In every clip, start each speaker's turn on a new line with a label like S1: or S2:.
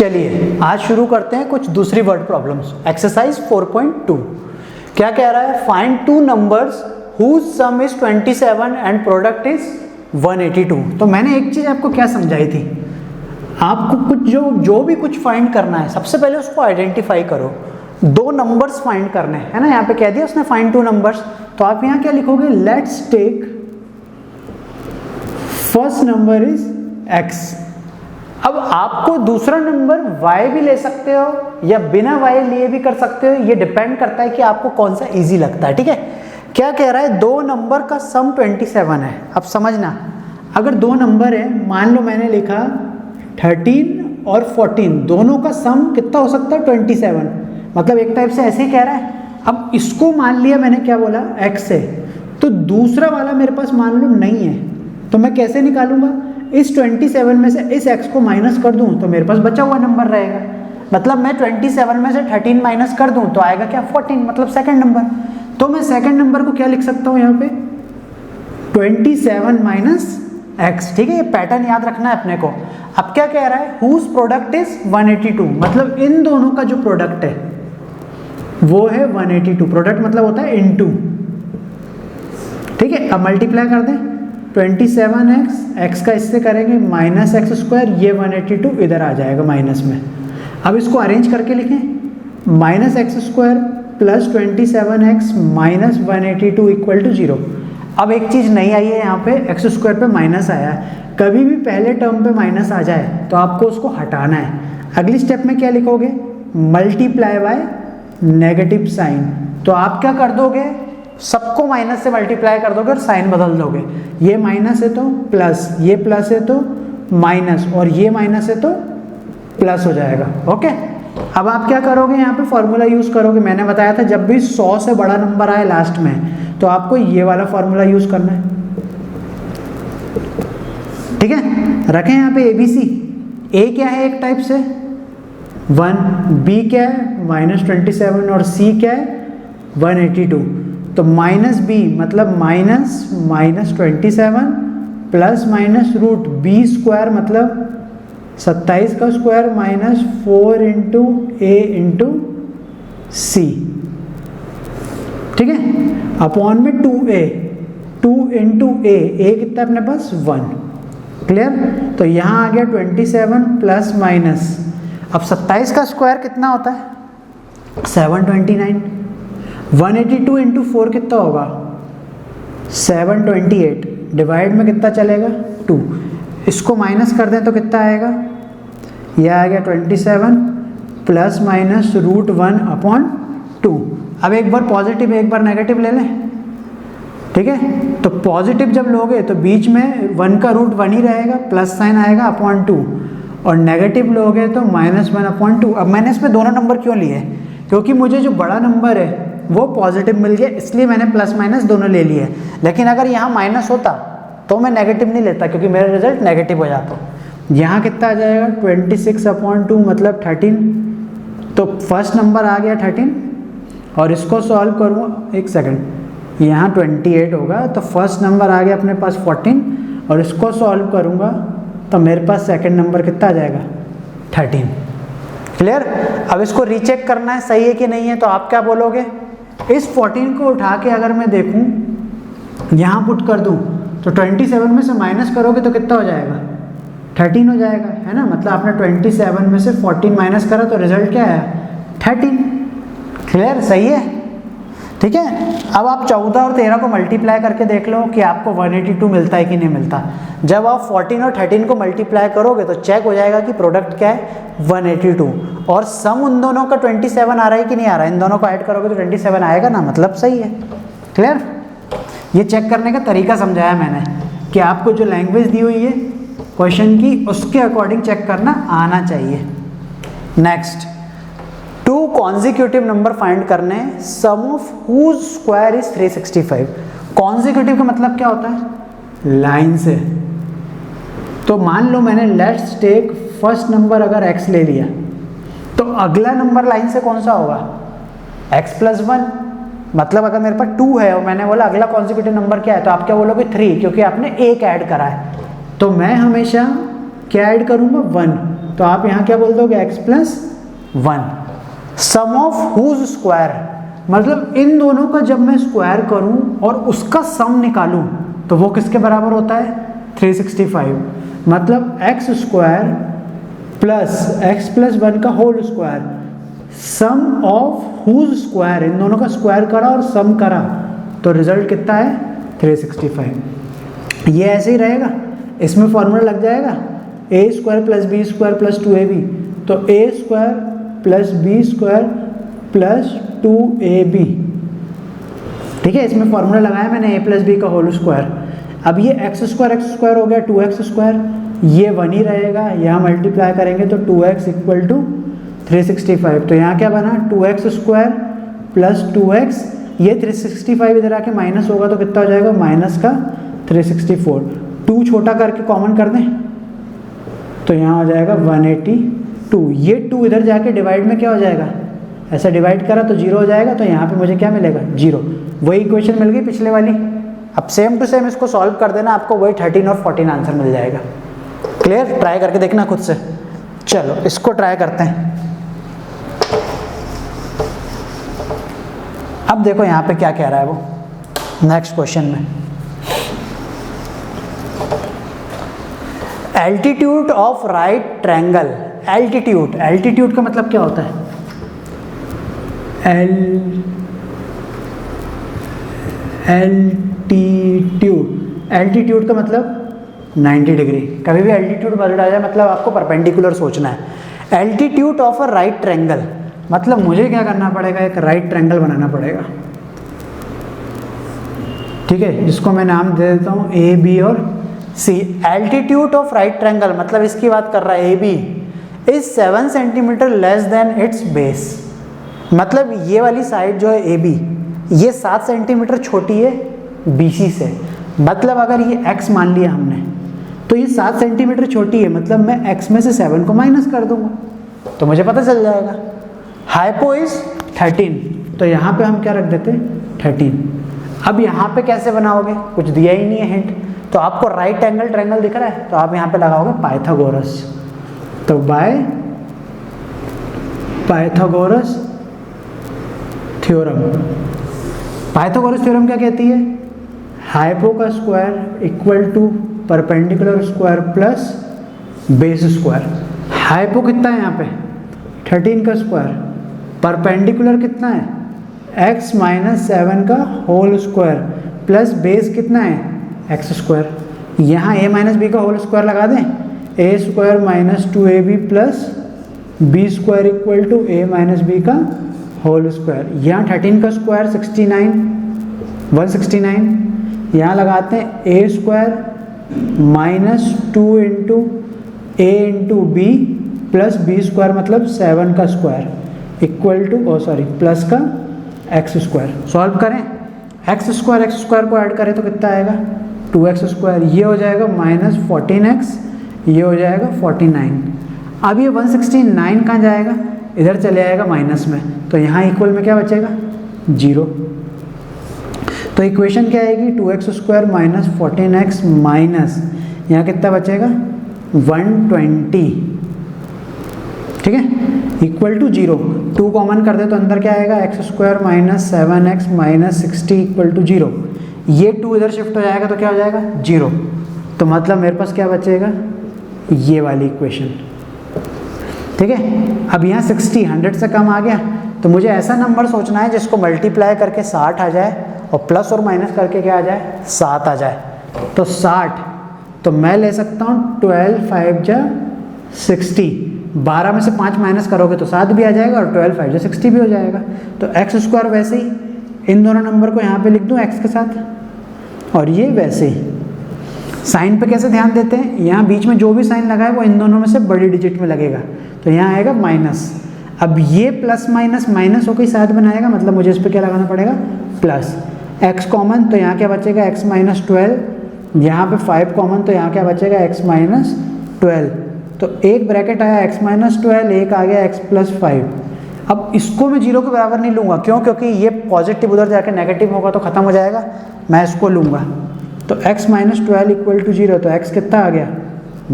S1: चलिए आज शुरू करते हैं कुछ दूसरी वर्ड प्रॉब्लम्स। एक्सरसाइज 4.2 क्या कह रहा है? Find two numbers whose sum is 27 and product is 182। तो मैंने एक चीज आपको क्या समझाई थी, आपको कुछ जो भी कुछ फाइंड करना है सबसे पहले उसको आइडेंटिफाई करो। दो नंबर्स फाइंड करने है ना, यहाँ पे कह दिया उसने फाइंड टू नंबर्स, तो आप यहाँ क्या लिखोगे? Let's take first number is x। अब आपको दूसरा नंबर y भी ले सकते हो या बिना y लिए भी कर सकते हो, ये डिपेंड करता है कि आपको कौन सा इजी लगता है। ठीक है, क्या कह रहा है? दो नंबर का सम 27 है। अब समझना, अगर दो नंबर है, मान लो मैंने लिखा 13 और 14, दोनों का सम कितना हो सकता है? 27। मतलब एक टाइप से ऐसे ही कह रहा है। अब इसको मान लिया मैंने, क्या बोला? x है, तो दूसरा वाला मेरे पास मान लो नहीं है, तो मैं कैसे निकालूंगा? इस 27 में से इस x को माइनस कर दूं तो मेरे पास बचा हुआ नंबर रहेगा। मतलब मैं 27 में से 13 माइनस कर दूं तो आएगा क्या? 14, मतलब सेकंड नंबर। तो मैं सेकंड नंबर को क्या लिख सकता हूं यहाँ पे? 27 माइनस x। ठीक है, ये पैटर्न याद रखना है अपने को। अब क्या कह रहा है? हुज प्रोडक्ट इज 182, मतलब इन दोनों का जो प्रोडक्ट है वो है 182। प्रोडक्ट मतलब होता है इनटू। ठीक है, अब मल्टीप्लाई कर दें 27x, x का इससे करेंगे माइनस एक्स स्क्वायर, ये 182 इधर आ जाएगा माइनस में। अब इसको अरेंज करके लिखें, minus x square plus 27x minus 182 equal to 0। अब एक चीज़ नहीं आई है यहाँ पे, एक्स स्क्वायर पे माइनस आया है। कभी भी पहले टर्म पे माइनस आ जाए तो आपको उसको हटाना है। अगली स्टेप में क्या लिखोगे? Multiply by negative sign. तो आप क्या कर दोगे? सबको माइनस से मल्टीप्लाई कर दोगे और साइन बदल दोगे। ये माइनस है तो प्लस, ये प्लस है तो माइनस, और ये माइनस है तो प्लस हो जाएगा। ओके, अब आप क्या करोगे? यहाँ पे फॉर्मूला यूज करोगे। मैंने बताया था जब भी 100 से बड़ा नंबर आए लास्ट में तो आपको ये वाला फॉर्मूला यूज करना है। ठीक है, रखें यहाँ पे ABC। A क्या है? एक टाइप से 1, B क्या है? माइनस 27, और C क्या है? 182। तो माइनस बी मतलब minus 27 plus minus root B square मतलब 27 का square minus 4 into A into C. ठीक है, अपॉन में 2a, 2 इंटू ए कितना अपने पास? 1। क्लियर? तो यहाँ आ गया 27 प्लस माइनस, अब 27 का स्क्वायर कितना होता है? 729। 182 इंटू 4 कितना होगा? 728। डिवाइड में कितना चलेगा? 2। इसको माइनस कर दें तो कितना आएगा? यह आ गया 27 प्लस माइनस रूट 1 अपॉन 2। अब एक बार पॉजिटिव एक बार नेगेटिव ले लें। ठीक है, तो पॉजिटिव जब लोगे तो बीच में 1 का रूट 1 ही रहेगा, प्लस साइन आएगा अपॉन 2, और नेगेटिव लोगे तो -1 अपॉन 2। अब मैंने इसमें दोनों नंबर क्यों लिए? क्योंकि मुझे जो बड़ा नंबर है वो पॉजिटिव मिल गया, इसलिए मैंने प्लस माइनस दोनों ले लिए। लेकिन अगर यहाँ माइनस होता तो मैं नेगेटिव नहीं लेता, क्योंकि मेरा रिजल्ट नेगेटिव हो जाता। यहाँ कितना आ जाएगा? 26 अपॉन 2 मतलब 13। तो फर्स्ट नंबर आ गया 13, और इसको सॉल्व करूँगा, एक सेकेंड, यहाँ 28 होगा, तो फर्स्ट नंबर आ गया अपने पास 14, और इसको सॉल्व करूँगा तो मेरे पास सेकेंड नंबर कितना आ जाएगा? 13। क्लियर? अब इसको रीचेक करना है सही है कि नहीं है, तो आप क्या बोलोगे? इस 14 को उठा के अगर मैं देखूं, यहाँ पुट कर दूं, तो 27 में से माइनस करोगे तो कितना हो जाएगा? 13 हो जाएगा, है ना? मतलब आपने 27 में से 14 माइनस करा तो रिजल्ट क्या आया? 13। क्लियर? सही है? ठीक है, अब आप 14 और 13 को मल्टीप्लाई करके देख लो कि आपको 182 मिलता है कि नहीं मिलता। जब आप 14 और 13 को मल्टीप्लाई करोगे तो चेक हो जाएगा कि प्रोडक्ट क्या है? 182, और सम उन दोनों का 27 आ रहा है कि नहीं आ रहा है। इन दोनों को ऐड करोगे तो 27 आएगा ना, मतलब सही है। क्लियर? ये चेक करने का तरीका समझाया मैंने कि आपको जो लैंग्वेज दी हुई है क्वेश्चन की, उसके अकॉर्डिंग चेक करना आना चाहिए। नेक्स्ट, 2 कॉन्जिक्यूटिव नंबर फाइंड करने, sum of whose square is 365। Consecutive का मतलब क्या होता है? लाइन से। तो मान लो मैंने लेट्स टेक फर्स्ट नंबर अगर x ले लिया, तो अगला नंबर लाइन से कौन सा होगा? x plus 1। मतलब अगर मेरे पास 2 है और मैंने बोला अगला कॉन्जिक्यूटिव नंबर क्या है, तो आप क्या बोलोगे? 3, क्योंकि आपने एक ऐड करा है। तो मैं हमेशा क्या ऐड करूंगा? 1। तो आप यहाँ क्या बोल दोगे x plus 1। Sum of whose square, मतलब इन दोनों का जब मैं स्क्वायर करूं और उसका सम निकालूं तो वो किसके बराबर होता है 365। मतलब x square plus x plus 1 का whole square, sum of whose square, इन दोनों का स्क्वायर करा और सम करा तो रिजल्ट कितना है 365। ये ऐसे ही रहेगा, इसमें फॉर्मूला लग जाएगा a square plus B square plus 2ab, तो a square plus B square plus 2ab, ठीक है। इसमें फॉर्मूला लगाया मैंने a प्लस बी का होल स्क्वायर। अब ये x स्क्वायर हो गया 2x स्क्वायर, ये 1 ही रहेगा, यहाँ मल्टीप्लाई करेंगे तो 2x इक्वल टू 365। तो यहाँ क्या बना 2x स्क्वायर प्लस 2x, ये 365 इधर आके माइनस होगा तो कितना हो जाएगा माइनस का 364। 2 छोटा करके कॉमन कर दें तो यहाँ हो जाएगा 182। ये 2 इधर जाके डिवाइड में क्या हो जाएगा, ऐसा डिवाइड करा तो 0 हो जाएगा, तो यहाँ पे मुझे क्या मिलेगा 0। वही इक्वेशन मिल गई पिछले वाली। अब सेम टू सेम इसको सॉल्व कर देना, आपको वही 13 और 14 आंसर मिल जाएगा। क्लियर, ट्राई करके देखना खुद से। चलो इसको ट्राई करते हैं। अब देखो यहाँ पे क्या कह रहा है वो नेक्स्ट क्वेश्चन में, altitude of right triangle. Altitude का मतलब क्या होता है, एल्टीट्यूड का मतलब 90 डिग्री। कभी भी एल्टीट्यूड वर्ड आ जाए मतलब आपको परपेंडिकुलर सोचना है। Altitude of a right triangle मतलब मुझे क्या करना पड़ेगा, एक राइट ट्रायंगल बनाना पड़ेगा, ठीक है, जिसको मैं नाम दे देता हूँ ए बी और C. Altitude of right triangle मतलब इसकी बात कर रहा है A B is 7 centimetre less than its base. मतलब ये वाली साइड जो है ए बी ये 7 सेंटीमीटर छोटी है BC से। मतलब अगर ये x मान लिया हमने तो ये 7 सेंटीमीटर छोटी है, मतलब मैं x में से 7 को माइनस कर दूंगा तो मुझे पता चल जाएगा। हाइपो इज 13, तो यहाँ पे हम क्या रख देते 13। अब यहाँ पे कैसे बनाओगे, कुछ दिया ही नहीं है हिंट, तो आपको राइट एंगल ट्रायंगल दिख रहा है तो आप यहाँ पे लगाओगे पाइथागोरस। तो by Pythagoras theorem. Pythagoras theorem क्या कहती है, हाइपो का square equal to perpendicular square plus base square. हाइपो कितना है यहाँ पे 13 का स्क्वायर, परपेंडिकुलर कितना है x माइनस 7 का होल स्क्वायर प्लस बेस कितना है x स्क्वायर। यहाँ a माइनस बी का होल स्क्वायर लगा दें, a square minus 2ab plus B square equal to a minus B का होल स्क्वायर। यहाँ 13 का स्क्वायर 169, यहाँ लगाते हैं a square minus 2 into a into B plus B square मतलब 7 का स्क्वायर इक्वल टू प्लस का एक्स स्क्वायर। सॉल्व करें, एक्स स्क्वायर को ऐड करें तो कितना आएगा 2x स्क्वायर, ये हो जाएगा माइनस 14x, ये हो जाएगा 49। अब ये 169 कहाँ जाएगा, इधर चले आएगा माइनस में, तो यहाँ इक्वल में क्या बचेगा 0। तो इक्वेशन क्या आएगी 2x square minus 14x minus यहाँ कितना बचेगा 120, ठीक है, इक्वल टू 0। 2 कॉमन कर दे तो अंदर क्या आएगा x square minus 7x minus 60 equal to 0। ये 2 इधर शिफ्ट हो जाएगा तो क्या हो जाएगा 0। तो मतलब मेरे पास क्या बचेगा ये वाली इक्वेशन, ठीक है। अब यहाँ 60 100 से कम आ गया तो मुझे ऐसा नंबर सोचना है जिसको मल्टीप्लाई करके 60 आ जाए और प्लस और माइनस करके क्या आ जाए 7 आ जाए। तो 60 तो मैं ले सकता हूँ 12 5 जा 60, 12 में से 5 माइनस करोगे तो 7 भी आ जाएगा और 12 5 जा 60 भी हो जाएगा। तो एक्स स्क्वायर वैसे ही इन दोनों नंबर को यहाँ पे लिख दूँ x के साथ, और ये वैसे ही। साइन पे कैसे ध्यान देते हैं, यहाँ बीच में जो भी साइन लगा है वो इन दोनों में से बड़ी डिजिट में लगेगा, तो यहाँ आएगा माइनस। अब ये प्लस माइनस माइनस होकर 7 बनाएगा, मतलब मुझे इस पर क्या लगाना पड़ेगा प्लस। x कॉमन तो यहाँ क्या बचेगा x माइनस 12, यहाँ पे 5 कॉमन तो यहाँ क्या बचेगा x माइनस 12। तो एक ब्रैकेट आया x माइनस 12, एक आ गया x प्लस 5। अब इसको मैं 0 के बराबर नहीं लूँगा, क्यों, क्योंकि ये पॉजिटिव उधर जाके नेगेटिव होगा तो ख़त्म हो जाएगा, मैं इसको लूँगा। तो x माइनस 12 इक्वल टू 0, तो x कितना आ गया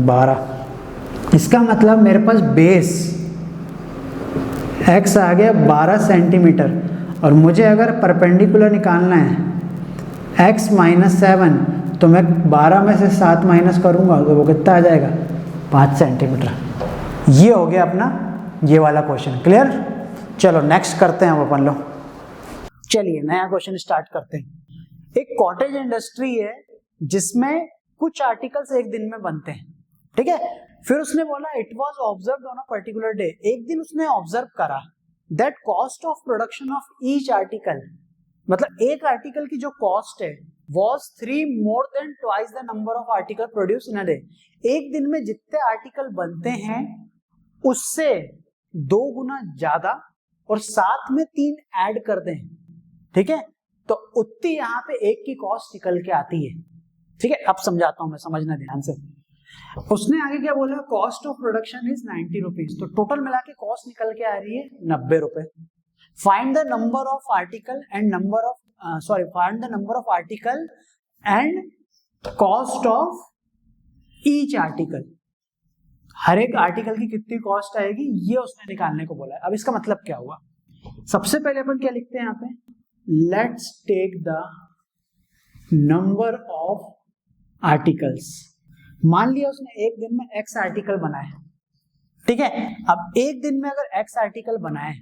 S1: 12। इसका मतलब मेरे पास बेस x आ गया 12 सेंटीमीटर, और मुझे अगर परपेंडिकुलर निकालना है x माइनस 7, तो मैं 12 में से 7 माइनस करूंगा तो वो कितना आ जाएगा, 5 सेंटीमीटर। ये हो गया अपना ये वाला क्वेश्चन। क्लियर? चलो नेक्स्ट करते हैं अब अपन लोग। चलिए नया क्वेश्चन स्टार्ट करते हैं। एक कॉटेज इंडस्ट्री है जिसमें कुछ आर्टिकल्स एक दिन में बनते हैं, ठीक है। फिर उसने बोला it was observed on a particular day, एक दिन उसने ऑब्जर्व करा that cost of production of each article, मतलब एक आर्टिकल की जो कॉस्ट है was 3 more than twice the number of article produced in a day। एक दिन में जितने आर्टिकल बनते हैं उससे 2 गुना ज्यादा और साथ में 3 ऐड कर दें, ठीक है, तो उतनी यहाँ पे एक की कॉस्ट निकल के आती है, ठीक है। अब समझाता हूं मैं, समझना ध्यान से। उसने आगे क्या बोला, cost of production is 90 rupees, तो टोटल मिला के कॉस्ट निकल के आ रही है 90 रुपए। Find the number of article and number of find the number of article and cost of each article, हर एक आर्टिकल की कितनी कॉस्ट आएगी ये उसने निकालने को बोला है। अब इसका मतलब क्या हुआ, सबसे पहले अपन क्या लिखते हैं यहाँ पे, let's take the number of articles. मान लिया उसने एक दिन में x आर्टिकल बनाए, ठीक है। अब एक दिन में अगर x आर्टिकल बनाए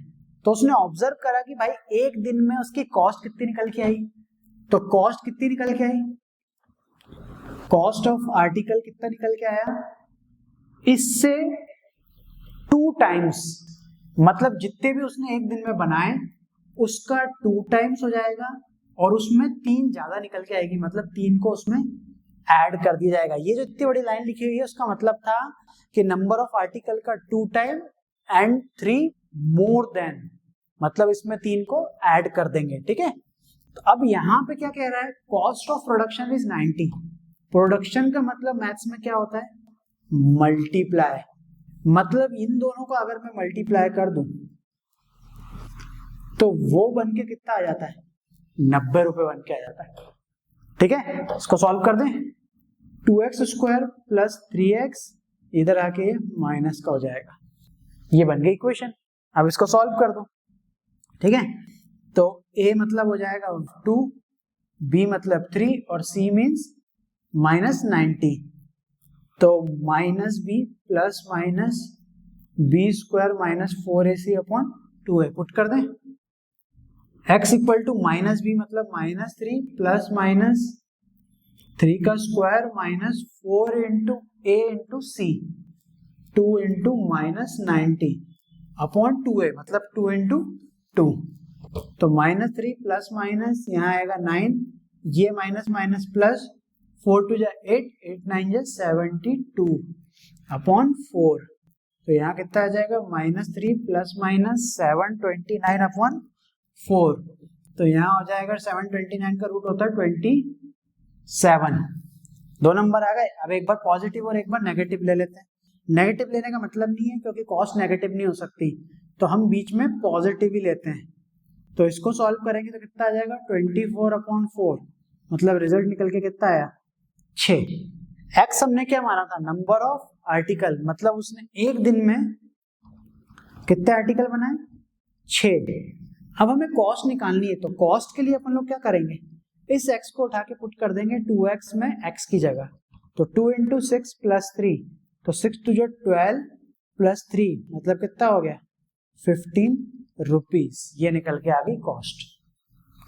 S1: तो उसने ऑब्जर्व करा कि भाई एक दिन में उसकी कॉस्ट कितनी निकल के आई, तो कॉस्ट कितनी निकल के आई, कॉस्ट ऑफ आर्टिकल कितना निकल के आया, इससे 2 टाइम्स, मतलब जितने भी उसने एक दिन में बनाए उसका 2 टाइम्स हो जाएगा और उसमें 3 ज्यादा निकल के आएगी, मतलब 3 को उसमें ऐड कर दिया जाएगा। ये जो इतनी बड़ी लाइन लिखी हुई है उसका मतलब था कि नंबर ऑफ आर्टिकल का 2 टाइम एंड 3 मोर देन, मतलब इसमें 3 को ऐड कर देंगे, ठीक है। तो अब यहाँ पे क्या कह रहा है, cost of production is 90। Production का मतलब मैथ्स में क्या होता है, मल्टीप्लाई, मतलब इन दोनों को अगर मैं मल्टीप्लाई कर दूं तो वो बन के कितना आ जाता है, 90 रुपए बन के आ जाता है, ठीक है। इसको सॉल्व कर दें, 2x स्क्वायर प्लस 3x इधर आके माइनस का हो जाएगा, ये बन गई इक्वेशन। अब इसको सॉल्व कर दो, ठीक है। तो a मतलब हो जाएगा 2, b मतलब 3 और c मीन्स माइनस 90, तो minus b plus minus b square minus 4ac upon 2a put कर दें। x equal to minus B मतलब माइनस 3 प्लस माइनस 3 का square minus 4 into a into C, 2 into minus 90 upon 2a मतलब 2 into 2, तो minus 3 plus minus यहाँ आएगा 9, ये minus minus plus 4 to जा 8, 8 9 जा 72 अपॉन 4, तो यहाँ कितना आ जाएगा माइनस 3 प्लस माइनस 729 अपॉन 4, तो यहाँ हो जाएगा 729 का रूट होता है 27, 2 नंबर आ गए। अब एक बार पॉजिटिव और एक बार नेगेटिव ले लेते हैं। नेगेटिव लेने का मतलब नहीं है क्योंकि कॉस्ट नेगेटिव नहीं हो सकती, तो हम बीच में पॉजिटिव ही लेते हैं, तो इसको सॉल्व करेंगे तो कितना आ जाएगा 24 अपॉन 4, मतलब रिजल्ट निकल के कितना आया 6। एक्स हमने क्या माना था, नंबर ऑफ आर्टिकल, मतलब उसने एक दिन में कितने आर्टिकल बनाए 6। अब हमें कॉस्ट निकालनी है, तो कॉस्ट के लिए अपन लोग क्या करेंगे, इस x को उठा के पुट कर देंगे 2x में x की जगह, तो 2 इंटू 6 प्लस 3, तो 6 टू जो 12 प्लस 3 मतलब कितना हो गया 15 रुपीज, ये निकल के आ गई कॉस्ट।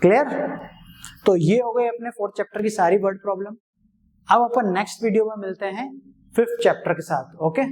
S1: क्लियर? तो ये हो गए अपने 4th चैप्टर की सारी वर्ड प्रॉब्लम। अब अपन नेक्स्ट वीडियो में मिलते हैं 5th चैप्टर के साथ। ओके।